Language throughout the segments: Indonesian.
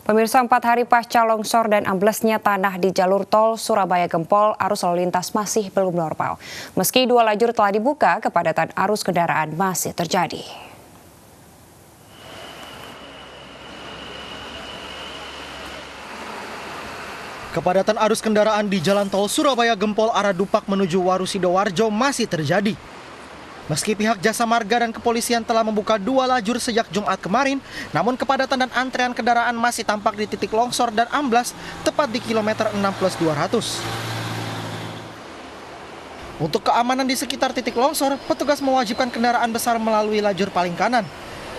Pemirsa, 4 hari pasca longsor dan amblesnya tanah di jalur tol Surabaya Gempol, arus lalu lintas masih belum normal. Meski 2 lajur telah dibuka, kepadatan arus kendaraan masih terjadi. Kepadatan arus kendaraan di jalan tol Surabaya Gempol arah Dupak menuju Waru Sidoarjo masih terjadi. Meski pihak Jasa Marga dan kepolisian telah membuka 2 lajur sejak Jumat kemarin, namun kepadatan dan antrean kendaraan masih tampak di titik longsor dan amblas tepat di kilometer 6+200. Untuk keamanan di sekitar titik longsor, petugas mewajibkan kendaraan besar melalui lajur paling kanan.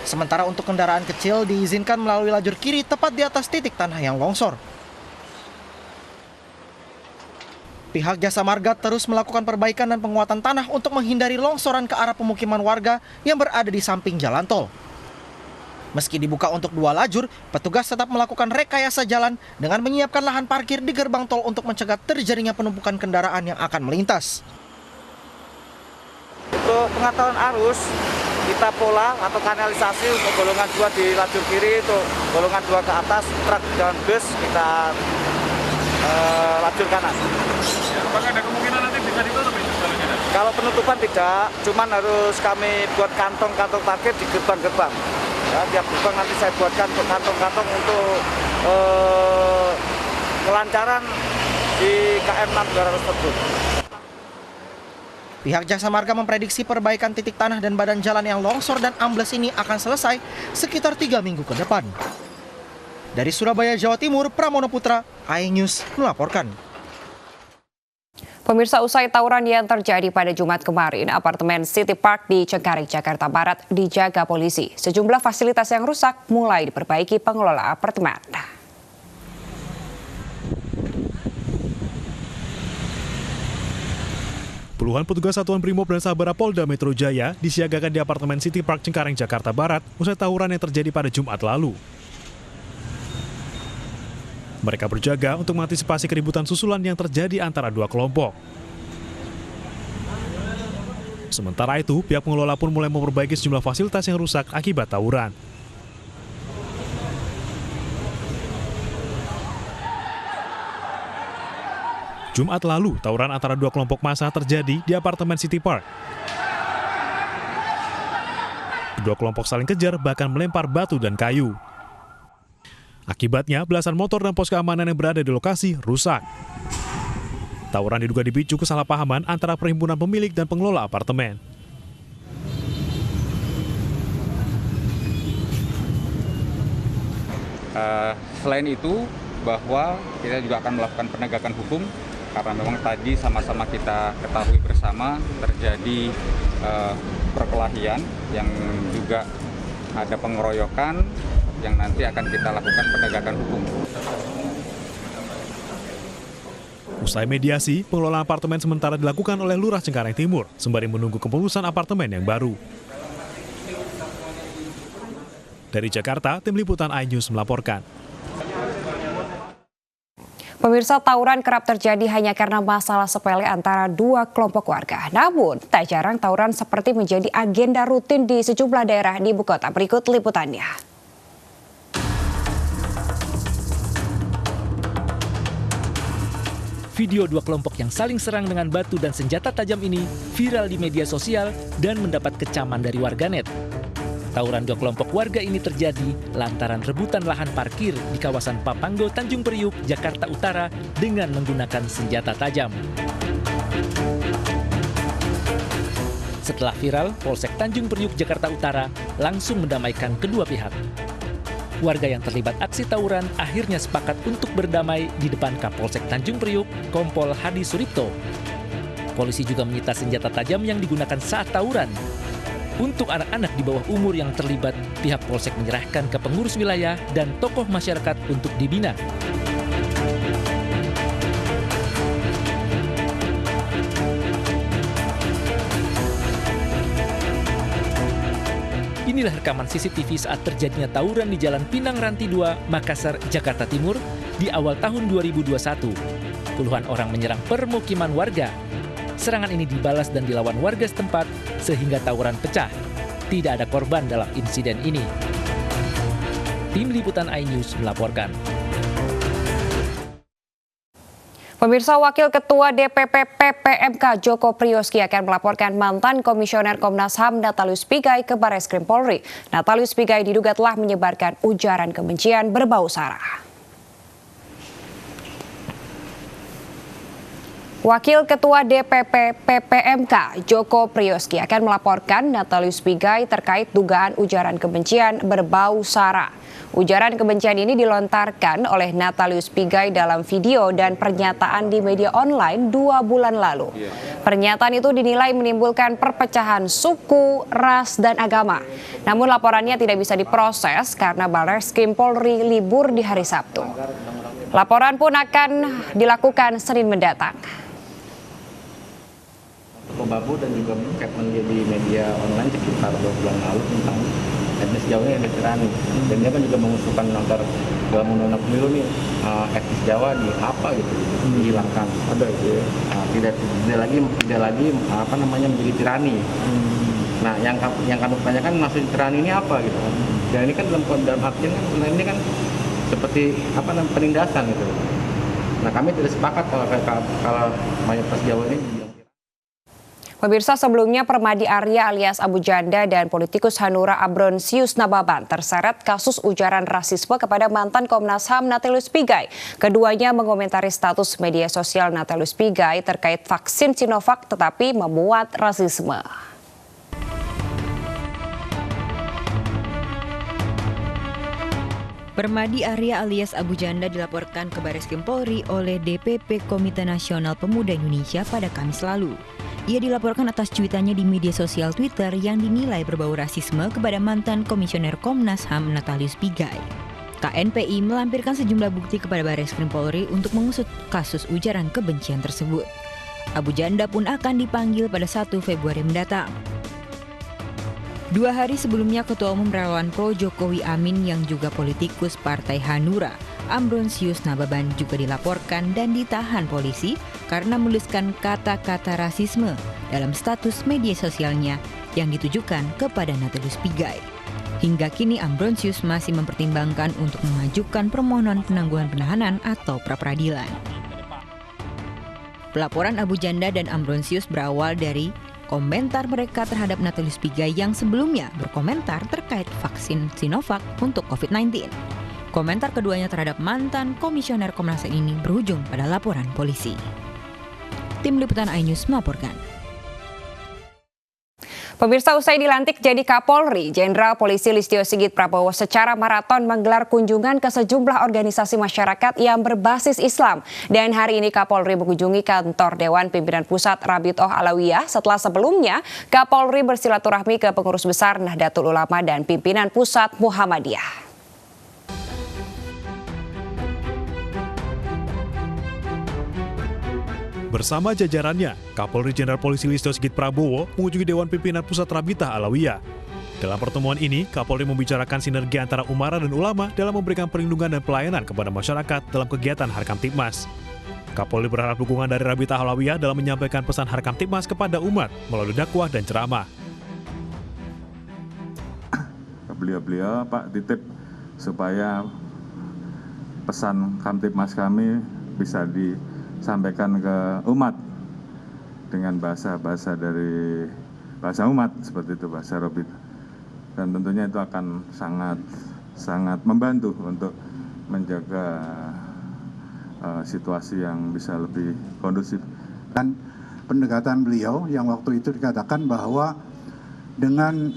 Sementara untuk kendaraan kecil diizinkan melalui lajur kiri tepat di atas titik tanah yang longsor. Pihak Jasa Marga terus melakukan perbaikan dan penguatan tanah untuk menghindari longsoran ke arah pemukiman warga yang berada di samping jalan tol. Meski dibuka untuk 2 lajur, petugas tetap melakukan rekayasa jalan dengan menyiapkan lahan parkir di gerbang tol untuk mencegah terjadinya penumpukan kendaraan yang akan melintas. Untuk pengaturan arus, kita pola atau kanalisasi untuk golongan 2 di lajur kiri, untuk golongan 2 ke atas, truk dan bus kita lajur kanan. Apakah ada kemungkinan nanti bisa ditutup itu? Kalau penutupan tidak, cuman harus kami buat kantong-kantong parkir di gerbang-gerbang. Ya, tiap gerbang nanti saya buatkan untuk kantong-kantong untuk kelancaran di KM 6200 tersebut. Pihak Jasa Marga memprediksi perbaikan titik tanah dan badan jalan yang longsor dan ambles ini akan selesai sekitar 3 minggu ke depan. Dari Surabaya, Jawa Timur, Pramono Putra, iNews melaporkan. Pemirsa, usai tawuran yang terjadi pada Jumat kemarin, apartemen City Park di Cengkareng, Jakarta Barat dijaga polisi. Sejumlah fasilitas yang rusak mulai diperbaiki pengelola apartemen. Puluhan petugas Satuan Brimob dan Sabara Polda Metro Jaya disiagakan di apartemen City Park Cengkareng, Jakarta Barat usai tawuran yang terjadi pada Jumat lalu. Mereka berjaga untuk mengantisipasi keributan susulan yang terjadi antara 2 kelompok. Sementara itu, pihak pengelola pun mulai memperbaiki sejumlah fasilitas yang rusak akibat tawuran. Jumat lalu, tawuran antara 2 kelompok massa terjadi di apartemen City Park. Kedua kelompok saling kejar, bahkan melempar batu dan kayu. Akibatnya, belasan motor dan pos keamanan yang berada di lokasi rusak. Tawuran diduga dipicu kesalahpahaman antara perhimpunan pemilik dan pengelola apartemen. Selain itu, bahwa kita juga akan melakukan penegakan hukum, karena memang tadi sama-sama kita ketahui bersama terjadi perkelahian yang juga ada pengeroyokan, yang nanti akan kita lakukan penegakan hukum. Usai mediasi, pengelolaan apartemen sementara dilakukan oleh Lurah Cengkareng Timur, sembari menunggu kepengurusan apartemen yang baru. Dari Jakarta, Tim Liputan iNews melaporkan. Pemirsa, tawuran kerap terjadi hanya karena masalah sepele antara 2 kelompok warga. Namun, tak jarang tawuran seperti menjadi agenda rutin di sejumlah daerah di ibu kota. Berikut liputannya. Video 2 kelompok yang saling serang dengan batu dan senjata tajam ini viral di media sosial dan mendapat kecaman dari warganet. Tawuran 2 kelompok warga ini terjadi lantaran rebutan lahan parkir di kawasan Papanggo, Tanjung Priuk, Jakarta Utara dengan menggunakan senjata tajam. Setelah viral, Polsek Tanjung Priuk, Jakarta Utara langsung mendamaikan kedua pihak. Warga yang terlibat aksi tawuran akhirnya sepakat untuk berdamai di depan Kapolsek Tanjung Priuk, Kompol Hadi Suripto. Polisi juga menyita senjata tajam yang digunakan saat tawuran. Untuk anak-anak di bawah umur yang terlibat, pihak Polsek menyerahkan ke pengurus wilayah dan tokoh masyarakat untuk dibina. Inilah rekaman CCTV saat terjadinya tawuran di Jalan Pinang Ranti 2, Makassar, Jakarta Timur di awal tahun 2021. Puluhan orang menyerang permukiman warga. Serangan ini dibalas dan dilawan warga setempat sehingga tawuran pecah. Tidak ada korban dalam insiden ini. Tim Liputan iNews melaporkan. Pemirsa, Wakil Ketua DPP PPMK Joko Priyoski akan melaporkan mantan Komisioner Komnas HAM Natalius Pigai ke Barreskrim Polri. Natalius Pigai diduga telah menyebarkan ujaran kebencian berbau sara. Wakil Ketua DPP PPMK Joko Priyoski akan melaporkan Natalius Pigai terkait dugaan ujaran kebencian berbau sara. Ujaran kebencian ini dilontarkan oleh Natalius Pigai dalam video dan pernyataan di media online 2 bulan lalu. Pernyataan itu dinilai menimbulkan perpecahan suku, ras, dan agama. Namun laporannya tidak bisa diproses karena Barreskrim Polri libur di hari Sabtu. Laporan pun akan dilakukan Senin mendatang. Toko Babu dan juga statement dia di media online sekitar 2 bulan lalu tentang etnis Jawa yang ditirani, dan dia kan juga mengusulkan agar dalam undang-undang pemilu nih etnis Jawa di apa gitu dihilangkan, ada gitu ya. Tidak lagi menjadi tirani. Nah yang kami tanyakan maksud tirani ini apa gitu, dan ini kan dalam artian kan ini kan seperti penindasan gitu. Nah kami tidak sepakat kalau mayoritas Jawa ini. Pemirsa, sebelumnya Permadi Arya alias Abu Janda dan politikus Hanura Ambrosius Nababan terseret kasus ujaran rasisme kepada mantan Komnas HAM Natalius Pigai. Keduanya mengomentari status media sosial Natalius Pigai terkait vaksin Sinovac tetapi memuat rasisme. Permadi Arya alias Abu Janda dilaporkan ke Barreskrim Polri oleh DPP Komite Nasional Pemuda Indonesia pada Kamis lalu. Ia dilaporkan atas cuitannya di media sosial Twitter yang dinilai berbau rasisme kepada mantan Komisioner Komnas HAM Natalius Pigai. KNPI melampirkan sejumlah bukti kepada Barreskrim Polri untuk mengusut kasus ujaran kebencian tersebut. Abu Janda pun akan dipanggil pada 1 Februari mendatang. 2 hari sebelumnya, Ketua Umum Relawan Pro Jokowi Amin yang juga politikus Partai Hanura, Ambrosius Nababan juga dilaporkan dan ditahan polisi karena menuliskan kata-kata rasisme dalam status media sosialnya yang ditujukan kepada Natalius Pigai. Hingga kini Ambrosius masih mempertimbangkan untuk mengajukan permohonan penangguhan penahanan atau pra-peradilan. Pelaporan Abu Janda dan Ambrosius berawal dari komentar mereka terhadap Natalius Pigai yang sebelumnya berkomentar terkait vaksin Sinovac untuk COVID-19. Komentar keduanya terhadap mantan Komisioner Komnas HAM ini berujung pada laporan polisi. Tim Liputan iNews melaporkan. Pemirsa, usai dilantik jadi Kapolri, Jenderal Polisi Listio Sigit Prabowo secara maraton menggelar kunjungan ke sejumlah organisasi masyarakat yang berbasis Islam. Dan hari ini Kapolri mengunjungi kantor Dewan Pimpinan Pusat Rabitoh Alawiyah setelah sebelumnya Kapolri bersilaturahmi ke pengurus besar Nahdlatul Ulama dan pimpinan Pusat Muhammadiyah. Bersama jajarannya, Kapolri Jenderal Polisi Listio Sigit Prabowo mengunjungi Dewan Pimpinan Pusat Rabitah Alawiyah. Dalam pertemuan ini, Kapolri membicarakan sinergi antara umara dan ulama dalam memberikan perlindungan dan pelayanan kepada masyarakat dalam kegiatan Harkamtibmas. Kapolri berharap dukungan dari Rabitah Alawiyah dalam menyampaikan pesan Harkamtibmas kepada umat melalui dakwah dan ceramah. Beliau Pak titip supaya pesan Kamtibmas kami bisa disampaikan ke umat dengan bahasa dari bahasa umat seperti itu, bahasa Robit, dan tentunya itu akan sangat membantu untuk menjaga situasi yang bisa lebih kondusif. Dan pendekatan beliau yang waktu itu dikatakan bahwa dengan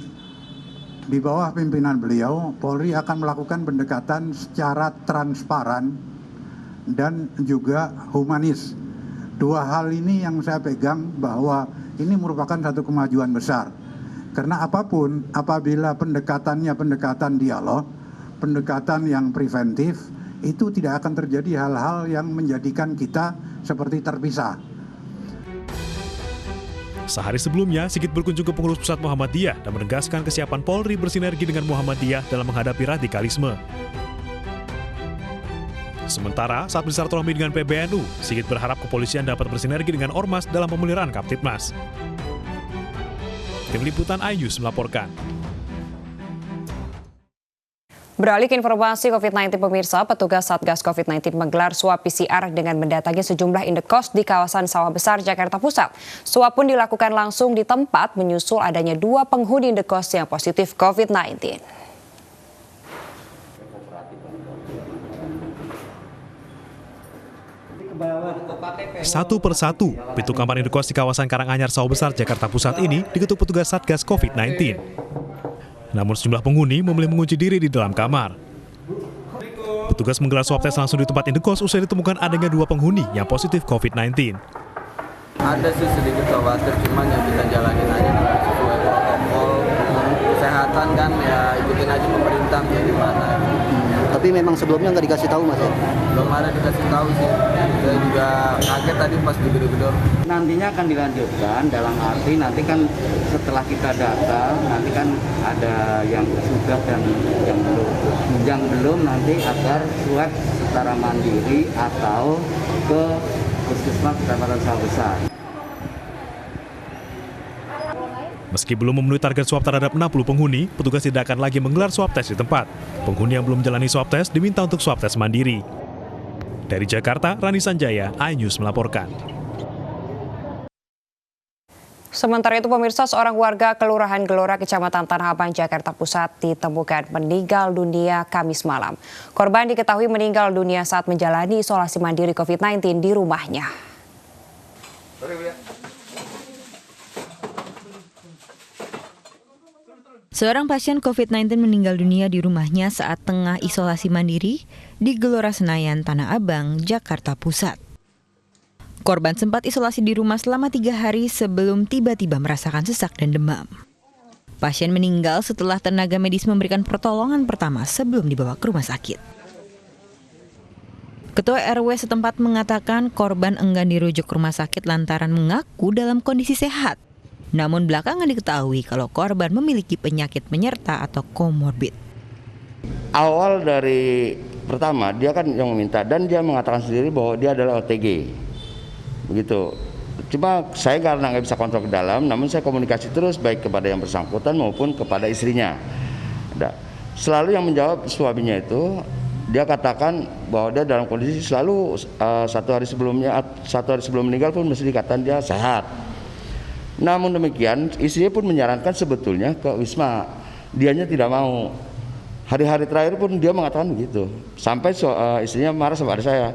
di bawah pimpinan beliau, Polri akan melakukan pendekatan secara transparan dan juga humanis. Dua hal ini yang saya pegang bahwa ini merupakan satu kemajuan besar. Karena apapun, apabila pendekatannya pendekatan dialog, pendekatan yang preventif, itu tidak akan terjadi hal-hal yang menjadikan kita seperti terpisah. Sehari sebelumnya, Sigit berkunjung ke pengurus pusat Muhammadiyah dan menegaskan kesiapan Polri bersinergi dengan Muhammadiyah dalam menghadapi radikalisme. Sementara, saat bersilaturahmi dengan PBNU, Sigit berharap kepolisian dapat bersinergi dengan Ormas dalam pemeliharaan Kamtibmas. Tim Liputan iNews melaporkan. Beralih ke informasi COVID-19 pemirsa, petugas Satgas COVID-19 menggelar swab PCR dengan mendatangi sejumlah indekos di kawasan Sawah Besar, Jakarta Pusat. Swab pun dilakukan langsung di tempat menyusul adanya 2 penghuni indekos yang positif COVID-19. Satu persatu, pintu kamar indekos di kawasan Karanganyar, Sawah Besar, Jakarta Pusat ini diketuk petugas Satgas COVID-19. Namun sejumlah penghuni memilih mengunci diri di dalam kamar. Petugas menggelar swab tes langsung di tempat indekos usai ditemukan adanya 2 penghuni yang positif COVID-19. Ada sih sedikit khawatir, cuman yang kita jalanin aja sesuai protokol kesehatan kan, ya ikutin aja pemerintah ya gimana. Tapi memang sebelumnya nggak dikasih tahu Mas ya? Belum ada dikasih tahu sih. Saya juga kaget tadi pas digedor-gedor. Nantinya akan dilanjutkan dalam arti nanti kan setelah kita data, nanti kan ada yang sudah dan yang belum. Yang belum nanti agar swab secara mandiri atau ke Puskesmas Kecamatan Sawah Besar. Meski belum memenuhi target swab terhadap 60 penghuni, petugas tidak akan lagi menggelar swab tes di tempat. Penghuni yang belum menjalani swab tes diminta untuk swab tes mandiri. Dari Jakarta, Rani Sanjaya, iNews melaporkan. Sementara itu pemirsa, seorang warga Kelurahan Gelora, Kecamatan Tanah Abang, Jakarta Pusat ditemukan meninggal dunia Kamis malam. Korban diketahui meninggal dunia saat menjalani isolasi mandiri COVID-19 di rumahnya. Seorang pasien COVID-19 meninggal dunia di rumahnya saat tengah isolasi mandiri di Gelora Senayan, Tanah Abang, Jakarta Pusat. Korban sempat isolasi di rumah selama 3 hari sebelum tiba-tiba merasakan sesak dan demam. Pasien meninggal setelah tenaga medis memberikan pertolongan pertama sebelum dibawa ke rumah sakit. Ketua RW setempat mengatakan korban enggan dirujuk ke rumah sakit lantaran mengaku dalam kondisi sehat. Namun belakangan diketahui kalau korban memiliki penyakit penyerta atau komorbid. Awal dari pertama dia kan yang meminta dan dia mengatakan sendiri bahwa dia adalah OTG. Begitu. Cuma saya karena nggak bisa kontrol ke dalam, namun saya komunikasi terus baik kepada yang bersangkutan maupun kepada istrinya. Selalu yang menjawab suaminya itu dia katakan bahwa dia dalam kondisi selalu satu hari sebelum meninggal pun mesti dikatakan dia sehat. Namun demikian, istrinya pun menyarankan sebetulnya ke Wisma. Dianya tidak mau. Hari-hari terakhir pun dia mengatakan begitu. Sampai istrinya marah kepada saya.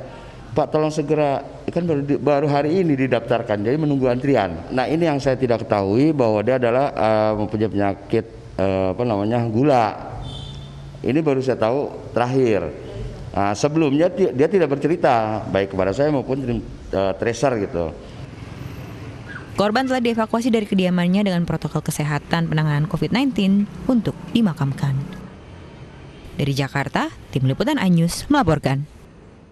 Pak, tolong segera, kan baru hari ini didaftarkan, jadi menunggu antrian. Nah, ini yang saya tidak ketahui bahwa dia adalah mempunyai penyakit gula. Ini baru saya tahu terakhir. Nah, sebelumnya dia tidak bercerita baik kepada saya maupun tracer gitu. Korban telah dievakuasi dari kediamannya dengan protokol kesehatan penanganan COVID-19 untuk dimakamkan. Dari Jakarta, Tim Liputan iNews melaporkan.